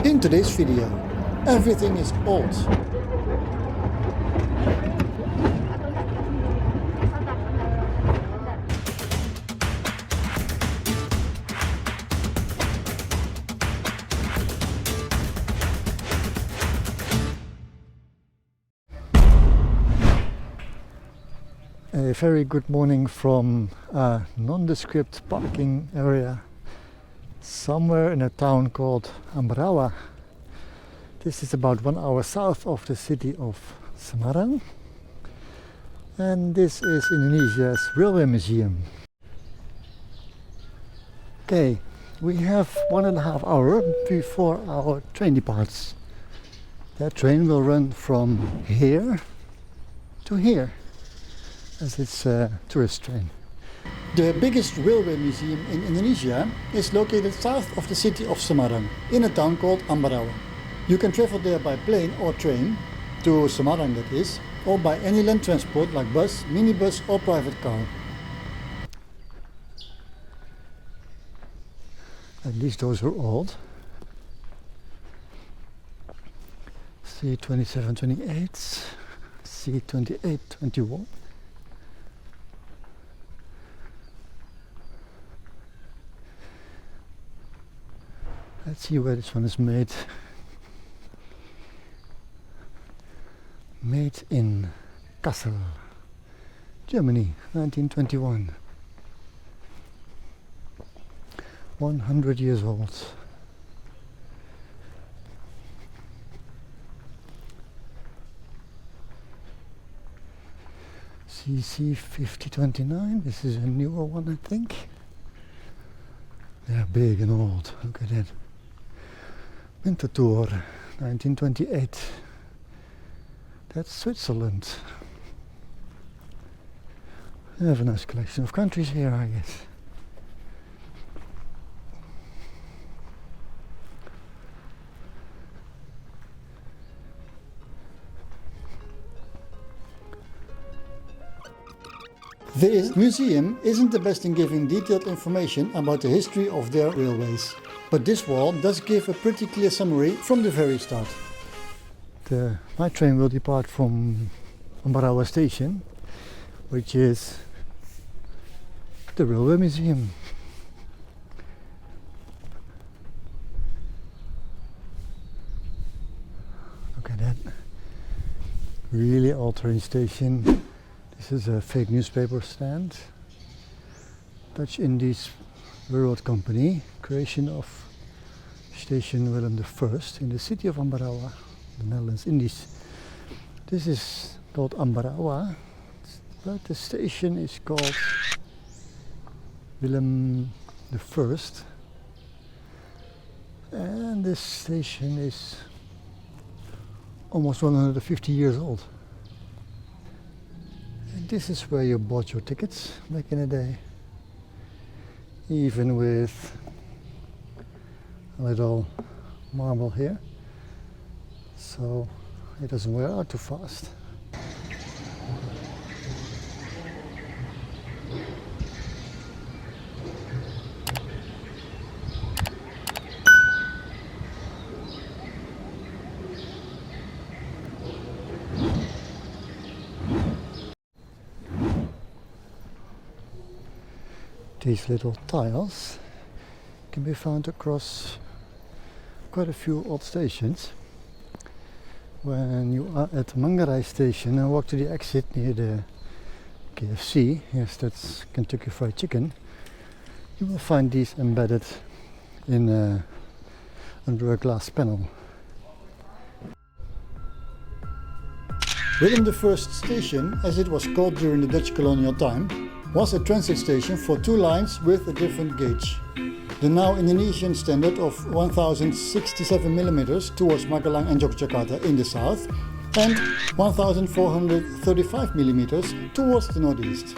In today's video, everything is old. A very good morning from a nondescript parking area somewhere in a town called Ambarawa. This is about 1 hour south of the city of Semarang, and this is Indonesia's Railway Museum. Okay, we have 1.5 hours before our train departs. That train will run from here to here, as it's a tourist train. The biggest railway museum in Indonesia is located south of the city of Semarang, in a town called Ambarawa. You can travel there by plane or train, to Semarang that is, or by any land transport like bus, minibus or private car. At least those are old. C2728, C2821. Let's see where this one is made. Made in Kassel, Germany, 1921. 100 years old. CC 5029, this is a newer one, I think. They're big and old, look at that. Winterthur, 1928. That's Switzerland. They have a nice collection of countries here, I guess. The museum isn't the best in giving detailed information about the history of their railways, but this wall does give a pretty clear summary from the very start. My train will depart from Ambarawa station, which is the Railway Museum. Look at that. Really old train station. This is a fake newspaper stand. Dutch Indies Railroad Company, creation of Station Willem I in the city of Ambarawa, the Netherlands Indies. This is called Ambarawa, but the station is called Willem I, and this station is almost 150 years old. And this is where you bought your tickets back in the day, even with a little marble here, so it doesn't wear out too fast. These little tiles can be found across quite a few old stations. When you are at Manggarai station and walk to the exit near the KFC, yes, that's Kentucky Fried Chicken, you will find these embedded in under a glass panel. Willem I station, as it was called during the Dutch colonial time, was a transit station for two lines with a different gauge. The now Indonesian standard of 1067 mm towards Magelang and Yogyakarta in the south, and 1435 mm towards the northeast.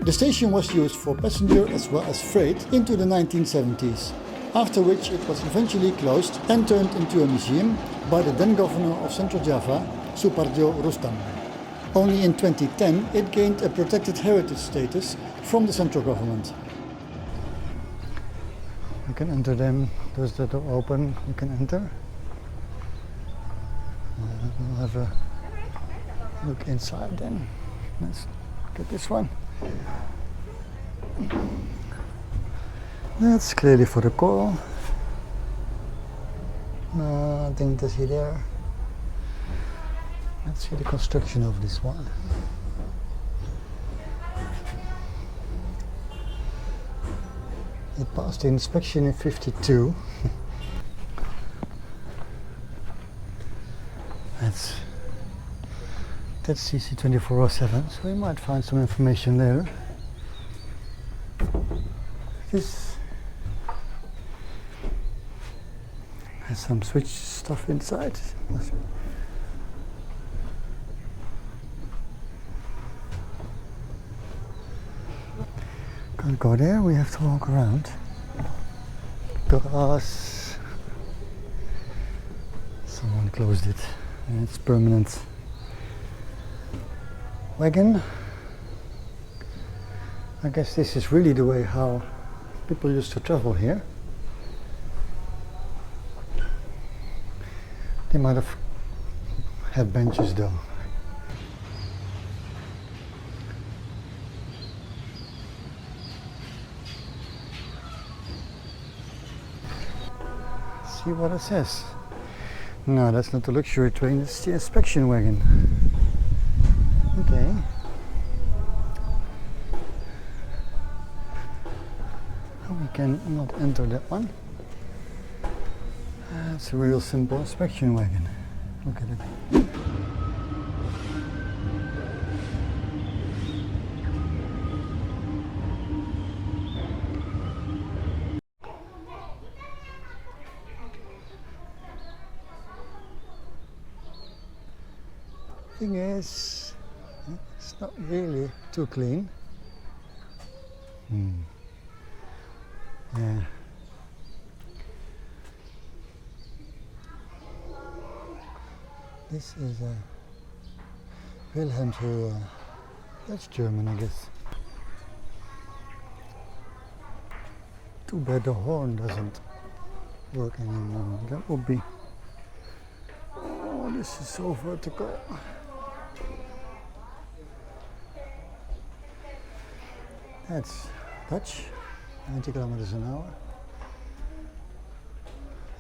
The station was used for passenger as well as freight into the 1970s, after which it was eventually closed and turned into a museum by the then governor of Central Java, Supardjo Rustam. Only in 2010 it gained a protected heritage status from the central government. You can enter them, those that are open, you can enter. We'll have a look inside then. Let's get this one. That's clearly for the coral. Nothing to see there. Let's see the construction of this one. It passed the inspection in 52. That's CC 2407, so we might find some information there. This has some switch stuff inside. Can't go there, we have to walk around because someone closed it and it's permanent. Wagon. I guess this is really the way how people used to travel here. They might have had benches though. See what it says. No, that's not the luxury train, it's the inspection wagon. Okay. We can not enter that one. It's a real simple inspection wagon. Look at it. Thing is, it's not really too clean. Yeah. This is a Wilhelm to that's German, I guess. Too bad the horn doesn't work anymore. That would be. Oh, this is so vertical. That's Dutch, 90 kilometers an hour.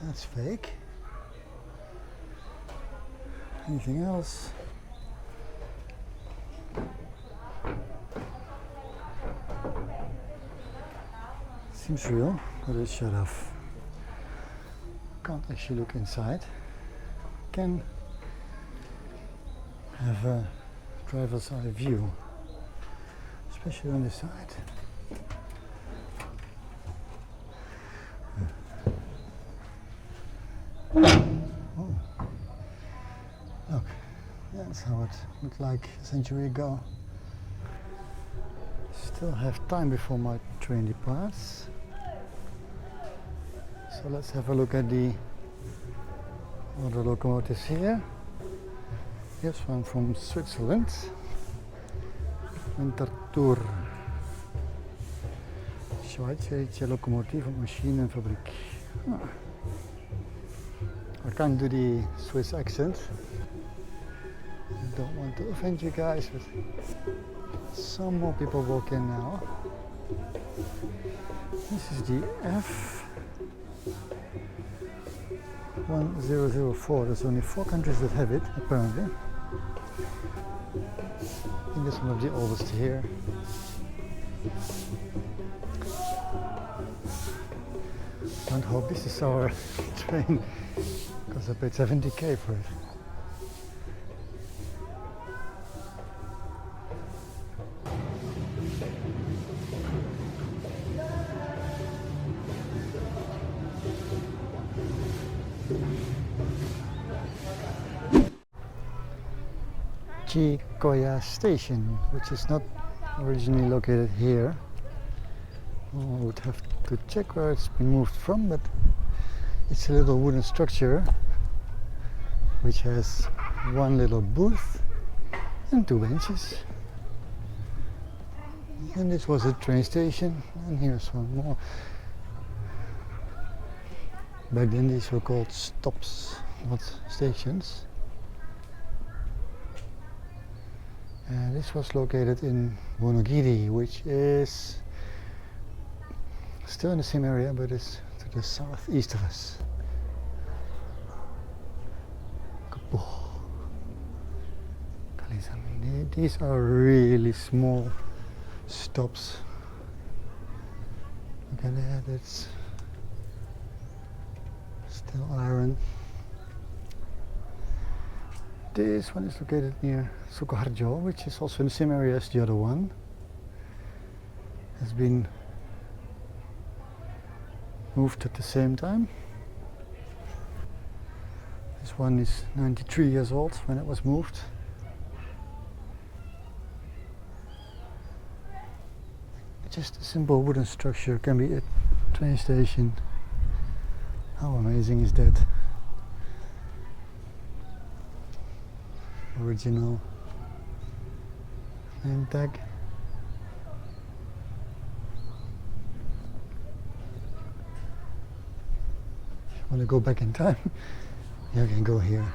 That's fake. Anything else? Seems real, but it's shut off. Can't actually look inside. Can have a driver's eye view, especially on this side. Oh, look, that's how it looked like a century ago. Still have time before my train departs. So let's have a look at the other locomotives here. Here's one from Switzerland. Winterthur. Schweizerische Lokomotive und Maschinenfabrik. I can't do the Swiss accent. I don't want to offend you guys, but some more people walk in now. This is the F1004. There's only 4 countries that have it, apparently. I think it's one of the oldest here. Don't hope this is our train, because I paid 70k for it. Chikoya station, which is not originally located here. I would have to check where it's been moved from, but it's a little wooden structure which has one little booth and 2 benches. And this was a train station, and here's one more. Back then these were called stops, not stations. This was located in Wonogiri, which is still in the same area, but it's to the southeast of us. These are really small stops. Look at that, it's still iron. This one is located near Supardjo, which is also in the same area as the other one. Has been moved at the same time. This one is 93 years old when it was moved. Just a simple wooden structure can be a train station. How amazing is that? Original name tag. If you want to go back in time, you can go here.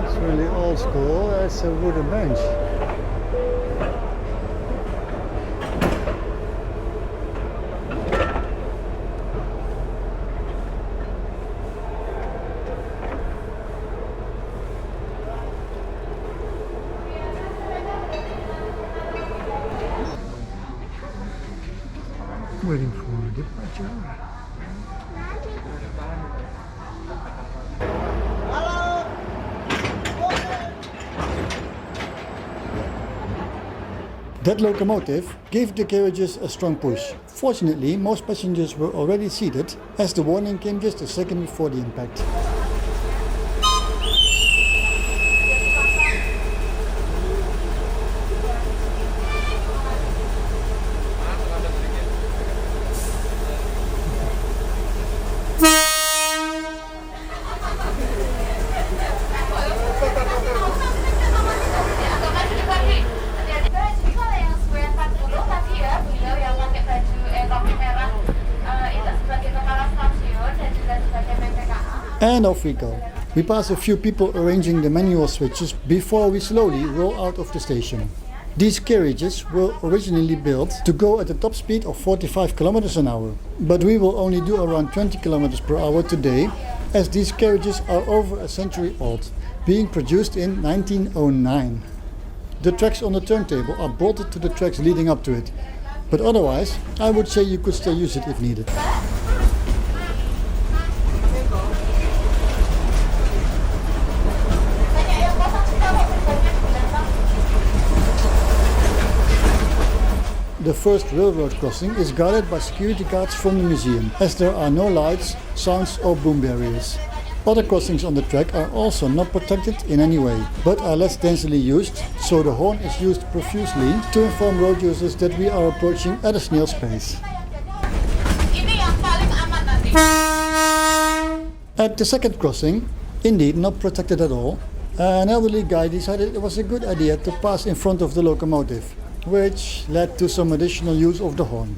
It's really old school. That's a wooden bench. Waiting for departure. That locomotive gave the carriages a strong push. Fortunately, most passengers were already seated, as the warning came just a second before the impact. And off we go. We pass a few people arranging the manual switches before we slowly roll out of the station. These carriages were originally built to go at a top speed of 45 km an hour, but we will only do around 20 km per hour today, as these carriages are over a century old, being produced in 1909. The tracks on the turntable are bolted to the tracks leading up to it, but otherwise I would say you could still use it if needed. The first railroad crossing is guarded by security guards from the museum, as there are no lights, sounds or boom barriers. Other crossings on the track are also not protected in any way, but are less densely used, so the horn is used profusely to inform road users that we are approaching at a snail's pace. At the second crossing, indeed not protected at all, an elderly guy decided it was a good idea to pass in front of the locomotive, which led to some additional use of the horn.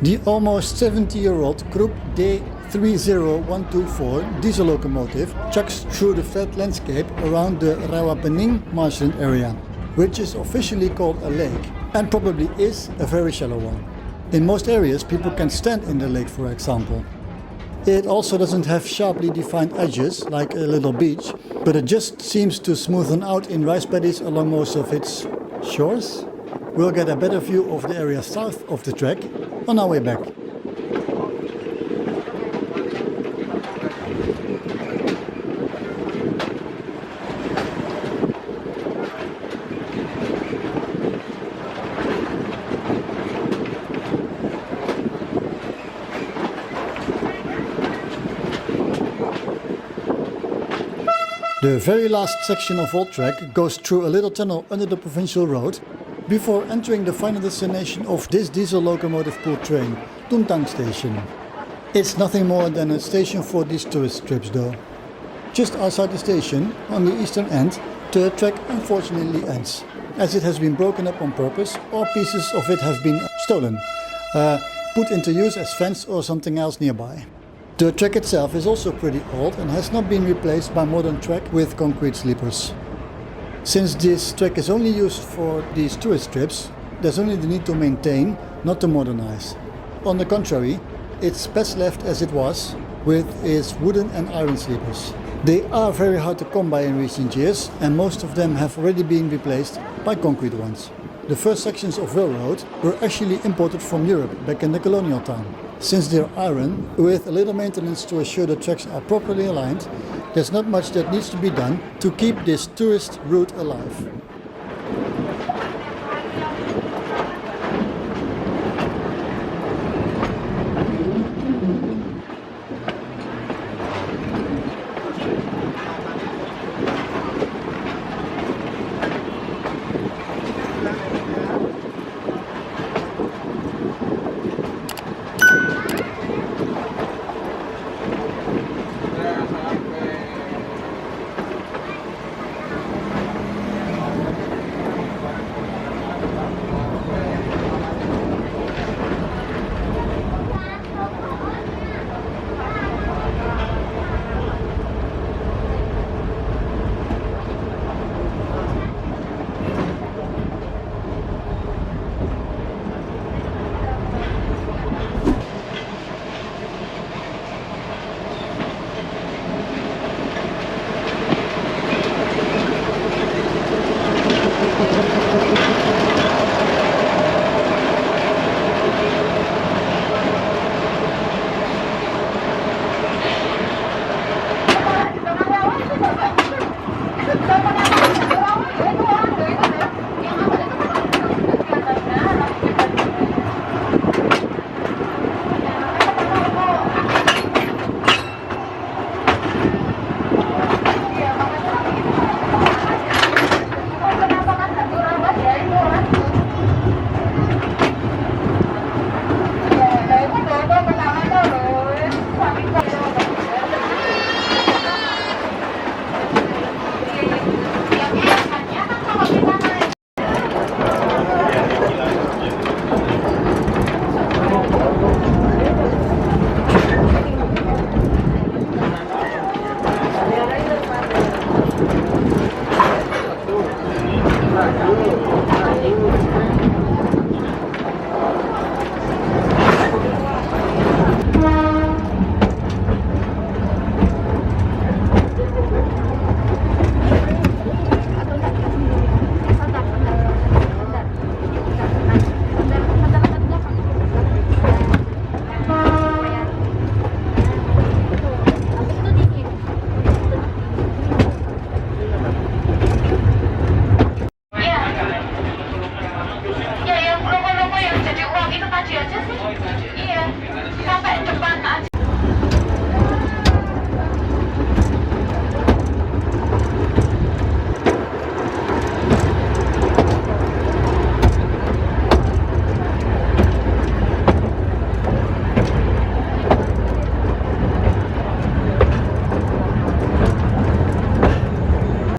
The almost 70-year-old Krupp D30124 diesel locomotive chugs through the flat landscape around the Rawa Pening marshland area, which is officially called a lake, and probably is a very shallow one. In most areas people can stand in the lake, for example. It also doesn't have sharply defined edges like a little beach, but it just seems to smoothen out in rice paddies along most of its shores. We'll get a better view of the area south of the track on our way back. The very last section of Old Track goes through a little tunnel under the provincial road before entering the final destination of this diesel locomotive pull train, Tuntang station. It's nothing more than a station for these tourist trips though. Just outside the station, on the eastern end, the track unfortunately ends, as it has been broken up on purpose or pieces of it have been stolen, put into use as fence or something else nearby. The track itself is also pretty old and has not been replaced by modern track with concrete sleepers. Since this track is only used for these tourist trips, there's only the need to maintain, not to modernize. On the contrary, it's best left as it was, with its wooden and iron sleepers. They are very hard to come by in recent years, and most of them have already been replaced by concrete ones. The first sections of railroad were actually imported from Europe back in the colonial time. Since they're iron, with a little maintenance to assure the tracks are properly aligned, there's not much that needs to be done to keep this tourist route alive.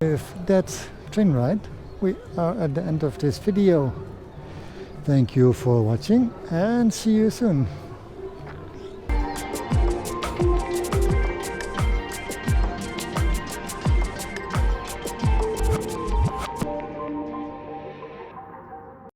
With that train ride, we are at the end of this video. Thank you for watching and see you soon.